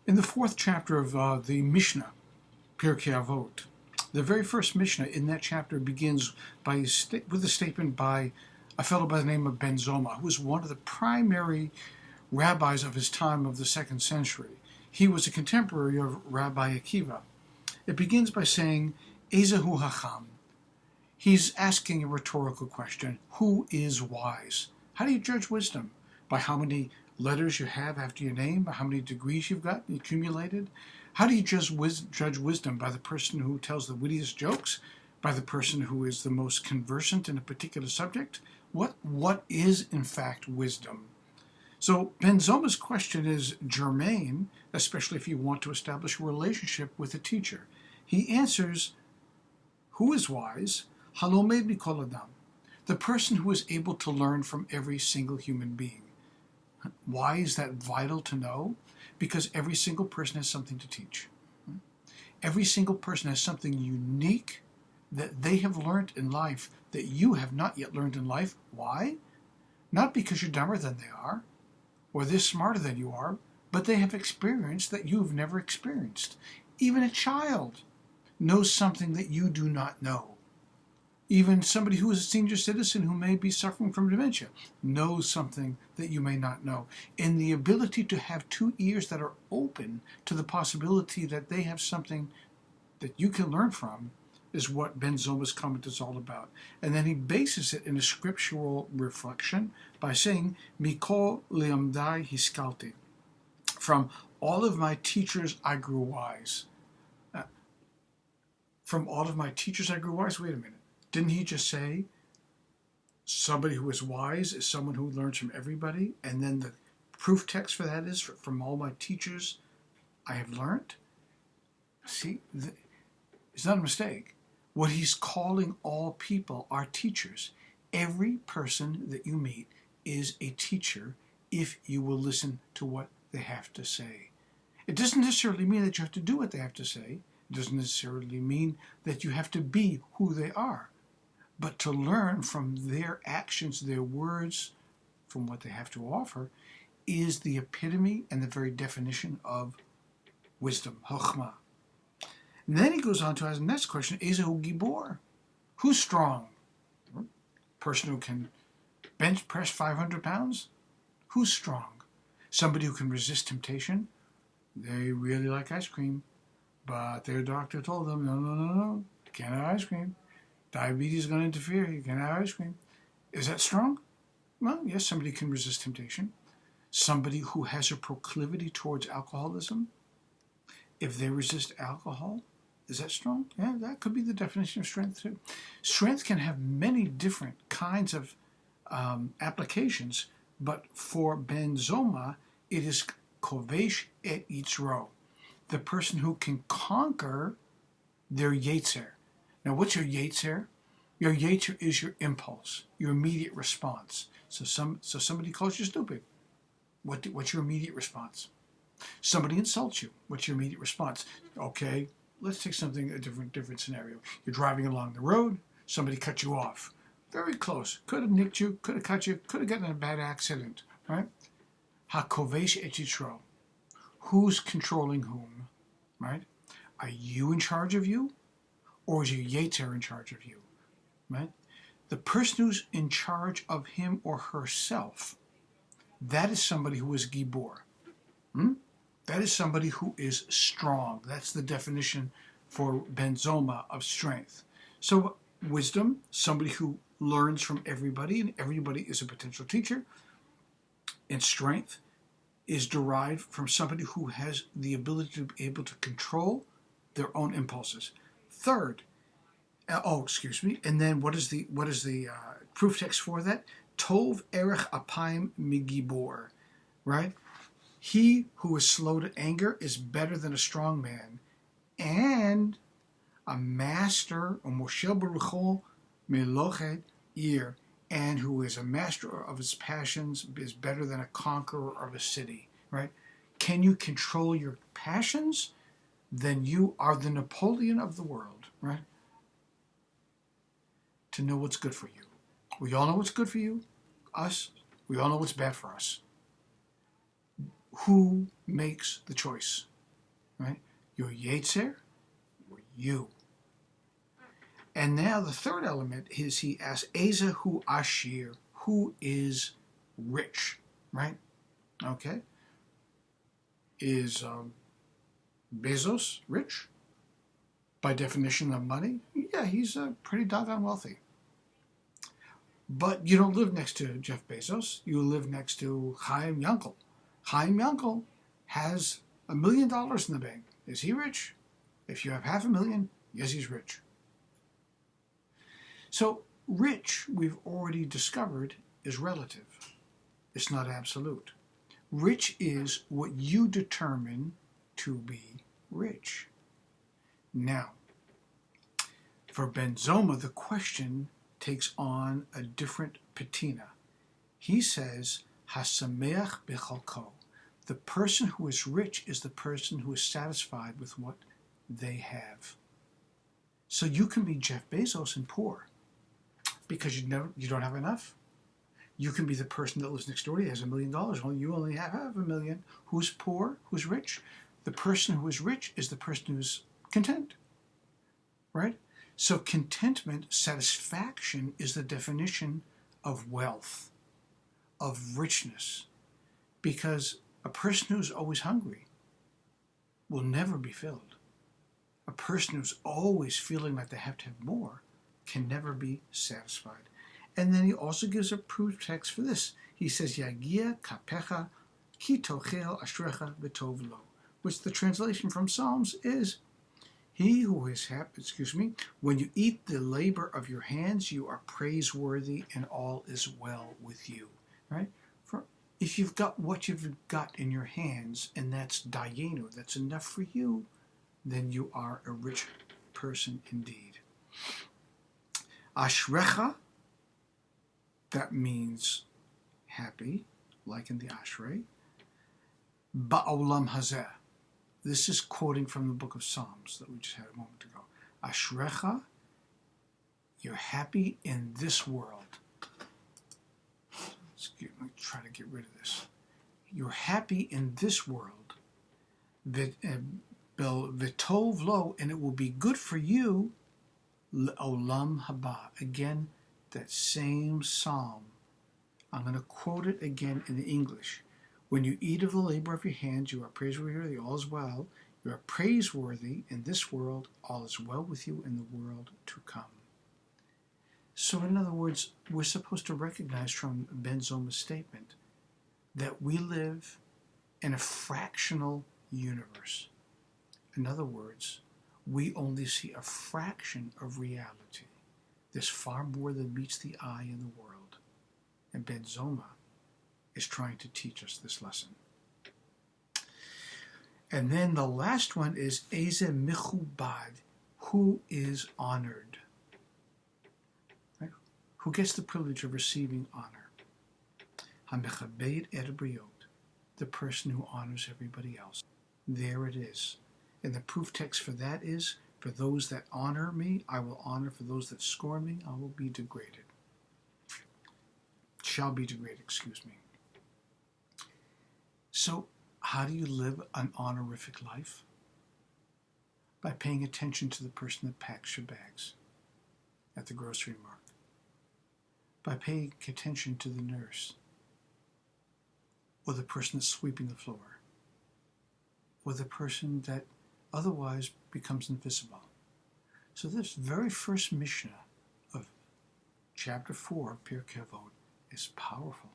In the fourth chapter of the Mishna, Pirkay Avot, the very first Mishnah in that chapter begins with a statement by a fellow by the name of Ben Zoma, who was one of the primary rabbis of his time of the 2nd century. He was a contemporary of Rabbi Akiva. It begins by saying, Ezehu Hacham. He's asking a rhetorical question. Who is wise? How do you judge wisdom? By how many letters you have after your name? By how many degrees you've got accumulated? How do you judge wisdom? By the person who tells the wittiest jokes? By the person who is the most conversant in a particular subject? What is, in fact, wisdom? So Ben Zoma's question is germane, especially if you want to establish a relationship with a teacher. He answers, who is wise? Halomed mikol adam. The person who is able to learn from every single human being. Why is that vital to know? Because every single person has something to teach. Every single person has something unique that they have learned in life that you have not yet learned in life. Why? Not because you're dumber than they are, or they're smarter than you are, but they have experience that you've never experienced. Even a child knows something that you do not know. Even somebody who is a senior citizen who may be suffering from dementia knows something that you may not know. And the ability to have two ears that are open to the possibility that they have something that you can learn from is what Ben Zoma's comment is all about. And then he bases it in a scriptural reflection by saying, Mikol leamdai hiskalti. From all of my teachers I grew wise. From all of my teachers I grew wise? Wait a minute. Didn't he just say somebody who is wise is someone who learns from everybody? And then the proof text for that is, from all my teachers I have learned? See, it's not a mistake. What he's calling all people are teachers. Every person that you meet is a teacher if you will listen to what they have to say. It doesn't necessarily mean that you have to do what they have to say. It doesn't necessarily mean that you have to be who they are. But to learn from their actions, their words, from what they have to offer, is the epitome and the very definition of wisdom, chokhmah. And then he goes on to ask the next question, Ezehu Gibor? Who's strong? Person who can bench press 500 pounds? Who's strong? Somebody who can resist temptation? They really like ice cream, but their doctor told them, no, you can't have ice cream. Diabetes is going to interfere. You can't have ice cream. Is that strong? Well, yes, somebody can resist temptation. Somebody who has a proclivity towards alcoholism, if they resist alcohol, is that strong? Yeah, that could be the definition of strength too. Strength can have many different kinds of applications, but for Ben Zoma, it is kovesh et yitzro, the person who can conquer their yetzer. Now, what's your yetzer? Your yetzer is your impulse, your immediate response. So somebody calls you stupid. What's your immediate response? Somebody insults you. What's your immediate response? Okay, let's take a different scenario. You're driving along the road. Somebody cut you off. Very close. Could have nicked you. Could have cut you. Could have gotten in a bad accident. Right? Hakovesh et yitro. Who's controlling whom? Right? Are you in charge of you? Or is your yetzer in charge of you? Right? The person who's in charge of him or herself, that is somebody who is gibor. That is somebody who is strong. That's the definition for Ben Zoma of strength. So wisdom, somebody who learns from everybody, and everybody is a potential teacher. And strength is derived from somebody who has the ability to be able to control their own impulses. Third, and then what is the proof text for that? Tov erech apayim migibor, right? He who is slow to anger is better than a strong man, and a master, or moshel berucho melochet ir, and who is a master of his passions is better than a conqueror of a city, right? Can you control your passions? Then you are the Napoleon of the world, right? To know what's good for you. We all know what's good for you, us. We all know what's bad for us. Who makes the choice? right? Your Yetzer, or you. And now the third element is he asks, Eza hu ashir, who is rich, right? Okay. Is Bezos rich? By definition of money? Yeah, he's pretty doggone wealthy. But you don't live next to Jeff Bezos. You live next to Chaim Yankel. Chaim Yankel has $1 million in the bank. Is he rich? If you have $500,000, yes, he's rich. So rich, we've already discovered, is relative. It's not absolute. Rich is what you determine to be rich. Now, for Ben Zoma, the question takes on a different patina. He says, Hasameach bechalko. The person who is rich is the person who is satisfied with what they have. So you can be Jeff Bezos and poor because you don't have enough. You can be the person that lives next door to you, has $1 million. Well, you only have $500,000. Who's poor? Who's rich? The person who is rich is the person who's content, right? So contentment, satisfaction, is the definition of wealth, of richness, because a person who's always hungry will never be filled. A person who's always feeling like they have to have more can never be satisfied. And then he also gives a proof text for this. He says, Yagia kapecha ki tochel ashrecha v'tov lo, which the translation from Psalms is, he who is happy, when you eat the labor of your hands, you are praiseworthy and all is well with you, right? If you've got what you've got in your hands, and that's dayenu, that's enough for you, then you are a rich person indeed. Ashrecha, that means happy, like in the Ashrei. Ba'olam hazeh. This is quoting from the book of Psalms that we just had a moment ago. Ashrecha, you're happy in this world. Let me try to get rid of this. You're happy in this world. V'tov lo, and it will be good for you. Olam haba. Again, that same psalm. I'm going to quote it again in English. When you eat of the labor of your hands, you are praiseworthy, all is well. You are praiseworthy in this world, all is well with you in the world to come. So in other words, we're supposed to recognize from Ben Zoma's statement that we live in a fractional universe. In other words, we only see a fraction of reality. There's far more than meets the eye in the world. And Ben Zoma is trying to teach us this lesson. And then the last one is Eze Michubad, who is honored. Right? Who gets the privilege of receiving honor. HaMechabed et Briot, the person who honors everybody else. There it is. And the proof text for that is, for those that honor me, I will honor. For those that scorn me, I will be degraded. Shall be degraded, So, how do you live an honorific life? By paying attention to the person that packs your bags at the grocery mart. By paying attention to the nurse, or the person that's sweeping the floor, or the person that otherwise becomes invisible. So this very first Mishna of chapter 4 of Pirkay Avot is powerful.